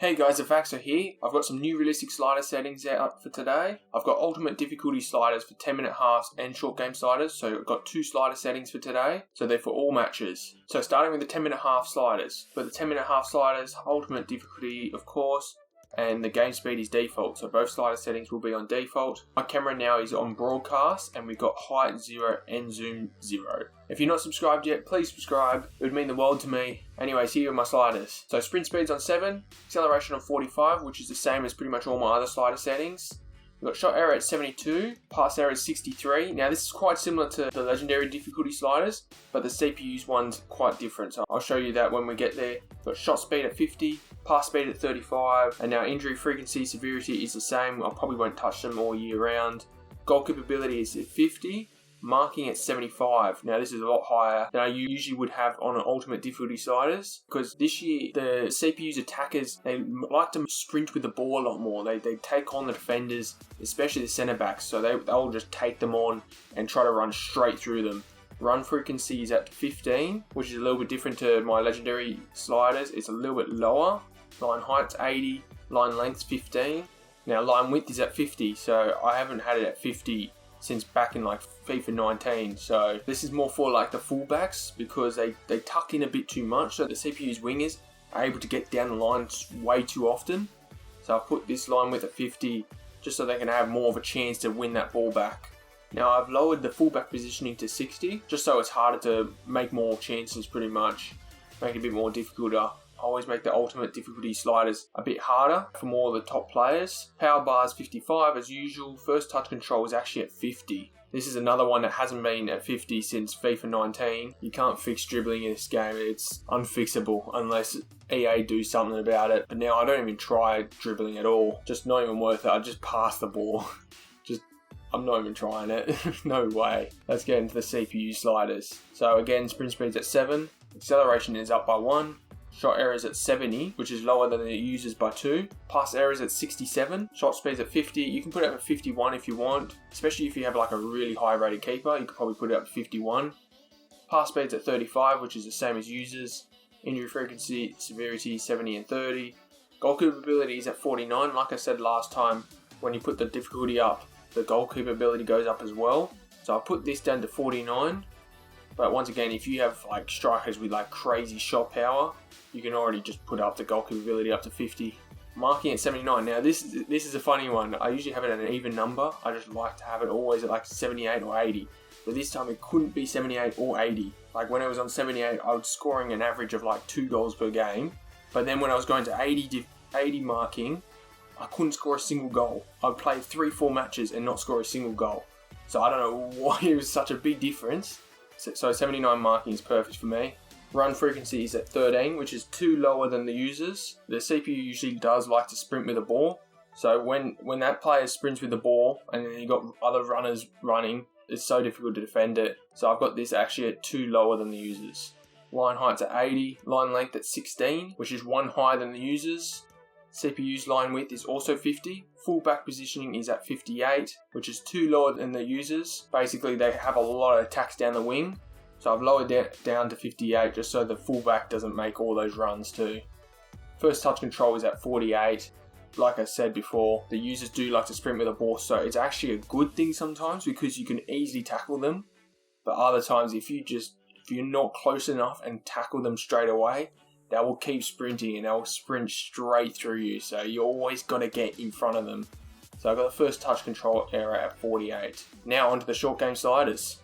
Hey guys, Evacso here. I've got some new realistic slider settings out for today. I've got ultimate difficulty sliders for 10-minute halves and short game sliders. So I've got two slider settings for today. So they're for all matches. So starting with the 10-minute half sliders. For the 10-minute half sliders, ultimate difficulty of course, and the game speed is default. So both slider settings will be on default. My camera now is on broadcast and we've got height 0 and zoom 0. If you're not subscribed yet, please subscribe. It would mean the world to me. Anyways, here are my sliders. So sprint speed's on 7, acceleration on 45, which is the same as pretty much all my other slider settings. We've got shot error at 72, pass error at 63. Now this is quite similar to the legendary difficulty sliders, but the CPU's one's quite different. So I'll show you that when we get there. We've got shot speed at 50, pass speed at 35, and now injury frequency severity is the same. I probably won't touch them all year round. Goal capability is at 50. Marking at 75. Now this is a lot higher than I usually would have on an ultimate difficulty sliders, because this year the CPU's attackers, they like to sprint with the ball a lot more. They take on the defenders, especially the centre backs, so they'll just take them on and try to run straight through them. Run frequency is at 15, which is a little bit different to my legendary sliders. It's a little bit lower. Line height's 80, line length's 15. Now line width is at 50, so I haven't had it at 50 since back in like FIFA 19, so this is more for like the fullbacks because they tuck in a bit too much, so the CPU's wingers are able to get down the line way too often. So I've put this line width at 50 just so they can have more of a chance to win that ball back. Now I've lowered the fullback positioning to 60 just so it's harder to make more chances, pretty much make it a bit more difficult. I always make the ultimate difficulty sliders a bit harder for more of the top players. Power bar's 55 as usual. First touch control is actually at 50. This is another one that hasn't been at 50 since FIFA 19. You can't fix dribbling in this game. It's unfixable unless EA do something about it. But now I don't even try dribbling at all. Just not even worth it. I just pass the ball. I'm not even trying it. No way. Let's get into the CPU sliders. So again, sprint speed's at 7. Acceleration is up by 1. Shot error is at 70, which is lower than the users by 2. Pass error is at 67. Shot speed's at 50. You can put it up at 51 if you want, especially if you have like a really high rated keeper. You could probably put it up to 51. Pass speed's at 35, which is the same as users. Injury frequency, severity, 70 and 30. Goal capability is at 49. Like I said last time, when you put the difficulty up, the goal capability goes up as well. So I'll put this down to 49. But once again, if you have like strikers with like crazy shot power, you can already just put up the goal capability up to 50. Marking at 79. Now this is a funny one. I usually have it at an even number. I just like to have it always at like 78 or 80. But this time it couldn't be 78 or 80. Like when I was on 78, I was scoring an average of like 2 goals per game. But then when I was going to 80 marking, I couldn't score a single goal. I'd play 3-4 matches and not score a single goal. So I don't know why it was such a big difference. So 79 marking is perfect for me. Run frequency is at 13, which is 2 lower than the users. The CPU usually does like to sprint with the ball. So when that player sprints with the ball and then you got other runners running, it's so difficult to defend it. So I've got this actually at 2 lower than the users. Line height's at 80, line length at 16, which is 1 higher than the users. CPU's line width is also 50. Fullback positioning is at 58, which is 2 lower than the users. Basically, they have a lot of attacks down the wing. So I've lowered that down to 58 just so the fullback doesn't make all those runs too. First touch control is at 48. Like I said before, the users do like to sprint with a ball, so it's actually a good thing sometimes because you can easily tackle them. But other times, if you're not close enough and tackle them straight away, they will keep sprinting and they'll sprint straight through you. So you always got to get in front of them. So I've got the first touch control error at 48. Now onto the short game sliders.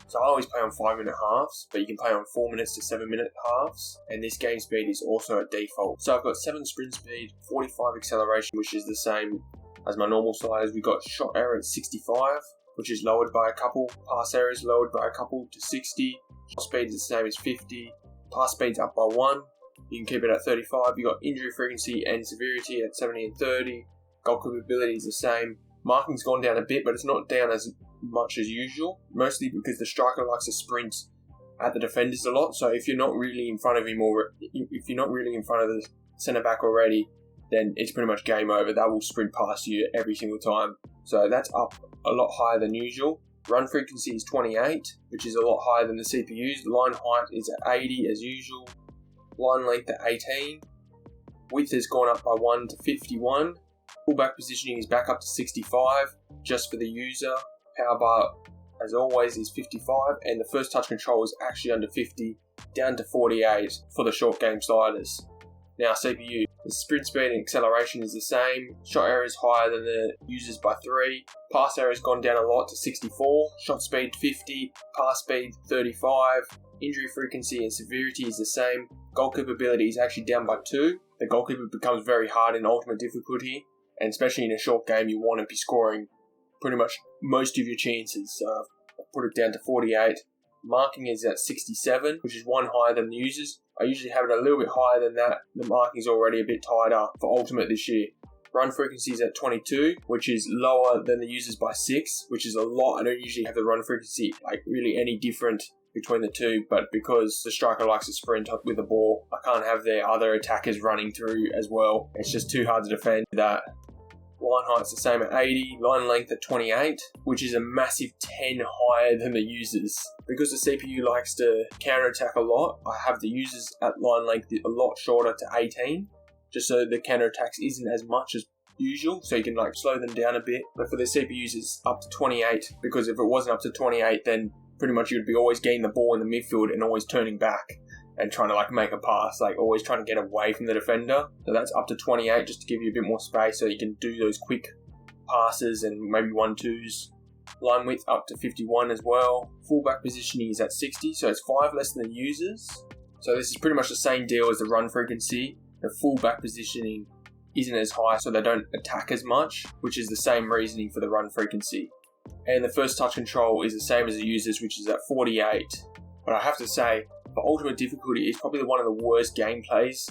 So I always play on 5-minute halves, but you can play on 4 minutes to 7-minute halves, and this game speed is also at default. So I've got 7 sprint speed, 45 acceleration, which is the same as my normal sliders. We've got shot error at 65, which is lowered by a couple. Pass error is lowered by a couple to 60. Shot speed is the same as 50. Pass speed's up by 1. You can keep it at 35. You've got injury frequency and severity at 70 and 30. Goal capability is the same. Marking's gone down a bit, but it's not down as much as usual, mostly because the striker likes to sprint at the defenders a lot. So if you're not really in front of him, or if you're not really in front of the centre back already, then it's pretty much game over. They will sprint past you every single time. So that's up a lot higher than usual. Run frequency is 28, which is a lot higher than the CPU's. Line height is at 80 as usual. Line length at 18. Width has gone up by 1 to 51. Fullback positioning is back up to 65, just for the user. Power bar, as always, is 55, and the first touch control is actually under 50, down to 48 for the short game sliders. Now CPU, the sprint speed and acceleration is the same. Shot area is higher than the users by 3. Pass area has gone down a lot to 64. Shot speed 50. Pass speed 35. Injury frequency and severity is the same. Goal keepability is actually down by 2. The goalkeeper becomes very hard in ultimate difficulty, and especially in a short game, you want to be scoring pretty much most of your chances. So I'll put it down to 48. Marking is at 67, which is 1 higher than the users. I usually have it a little bit higher than that. The marking is already a bit tighter for Ultimate this year. Run frequency is at 22, which is lower than the users by 6, which is a lot. I don't usually have the run frequency like really any different between the two, but because the striker likes to sprint up with the ball, I can't have their other attackers running through as well. It's just too hard to defend that. Line height's the same at 80, line length at 28, which is a massive 10 higher than the users. Because the CPU likes to counter-attack a lot, I have the users at line length a lot shorter to 18, just so the counter-attacks isn't as much as usual, so you can like slow them down a bit. But for the CPUs it's up to 28, because if it wasn't up to 28, then pretty much you'd be always getting the ball in the midfield and always turning back and trying to like make a pass, like always trying to get away from the defender. So that's up to 28, just to give you a bit more space so you can do those quick passes and maybe 1-2s. Line width up to 51 as well. Fullback positioning is at 60, so it's 5 less than the users. So this is pretty much the same deal as the run frequency. The fullback positioning isn't as high, so they don't attack as much, which is the same reasoning for the run frequency. And the first touch control is the same as the users, which is at 48. But I have to say, for ultimate difficulty, it's probably one of the worst gameplays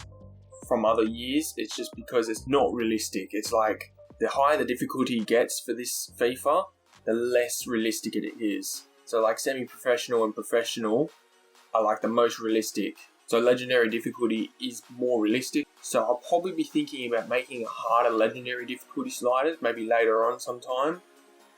from other years. It's just because it's not realistic. It's like, the higher the difficulty gets for this FIFA, the less realistic it is. So like semi-professional and professional are like the most realistic. So legendary difficulty is more realistic. So I'll probably be thinking about making a harder legendary difficulty sliders, maybe later on sometime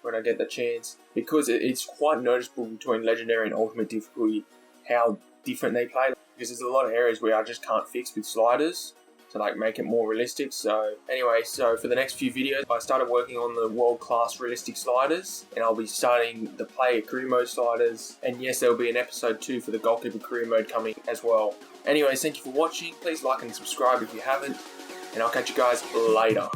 when I get the chance. Because it's quite noticeable between legendary and ultimate difficulty how different they play, because there's a lot of areas where I just can't fix with sliders to like make it more realistic. So anyway, so for the next few videos I started working on the world class realistic sliders, and I'll be starting the player career mode sliders, and yes, there will be an episode 2 for the goalkeeper career mode coming as well. Anyways, thank you for watching. Please like and subscribe if you haven't, and I'll catch you guys later.